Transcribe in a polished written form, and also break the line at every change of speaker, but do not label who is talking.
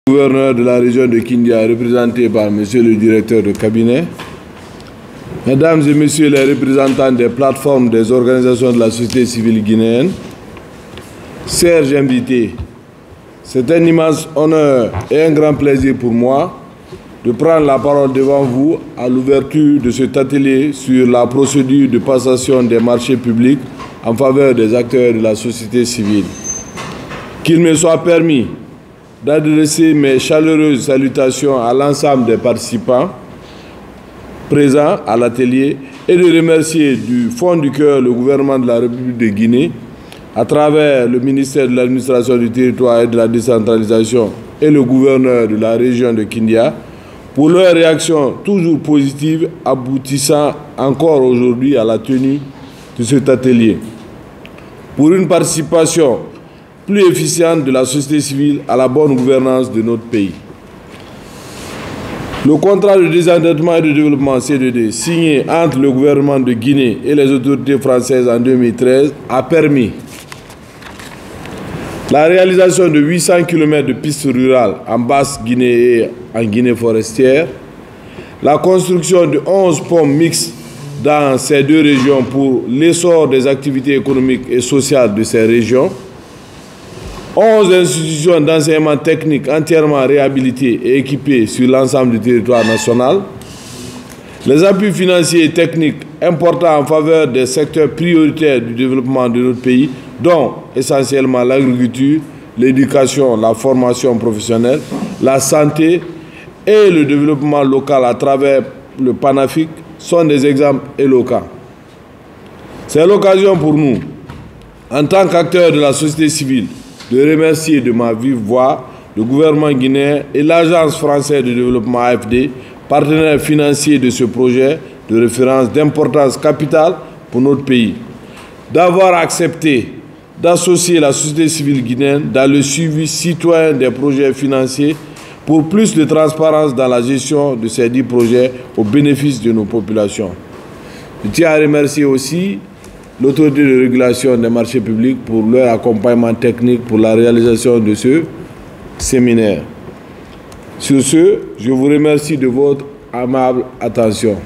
Gouverneur de la région de Kindia, représenté par Monsieur le directeur de cabinet, Mesdames et Messieurs les représentants des plateformes des organisations de la société civile guinéenne, chers invités, c'est un immense honneur et un grand plaisir pour moi de prendre la parole devant vous à l'ouverture de cet atelier sur la procédure de passation des marchés publics en faveur des acteurs de la société civile. Qu'il me soit permis d'adresser mes chaleureuses salutations à l'ensemble des participants présents à l'atelier et de remercier du fond du cœur le gouvernement de la République de Guinée à travers le ministère de l'administration du territoire et de la décentralisation et le gouverneur de la région de Kindia pour leur réaction toujours positive aboutissant encore aujourd'hui à la tenue de cet atelier. Pour une participation plus efficiente de la société civile à la bonne gouvernance de notre pays. Le contrat de désendettement et de développement CDD signé entre le gouvernement de Guinée et les autorités françaises en 2013 a permis la réalisation de 800 km de pistes rurales en Basse-Guinée et en Guinée forestière, la construction de 11 ponts mixtes dans ces deux régions pour l'essor des activités économiques et sociales de ces régions, 11 institutions d'enseignement technique entièrement réhabilitées et équipées sur l'ensemble du territoire national, les appuis financiers et techniques importants en faveur des secteurs prioritaires du développement de notre pays, dont essentiellement l'agriculture, l'éducation, la formation professionnelle, la santé et le développement local à travers le PANAFIC, sont des exemples éloquents. C'est l'occasion pour nous, en tant qu'acteurs de la société civile, de remercier de ma vive voix le gouvernement guinéen et l'Agence française de développement AFD, partenaires financiers de ce projet de référence d'importance capitale pour notre pays, d'avoir accepté d'associer la société civile guinéenne dans le suivi citoyen des projets financiers pour plus de transparence dans la gestion de ces 10 projets au bénéfice de nos populations. Je tiens à remercier aussi l'autorité de régulation des marchés publics pour leur accompagnement technique pour la réalisation de ce séminaire. Sur ce, je vous remercie de votre aimable attention.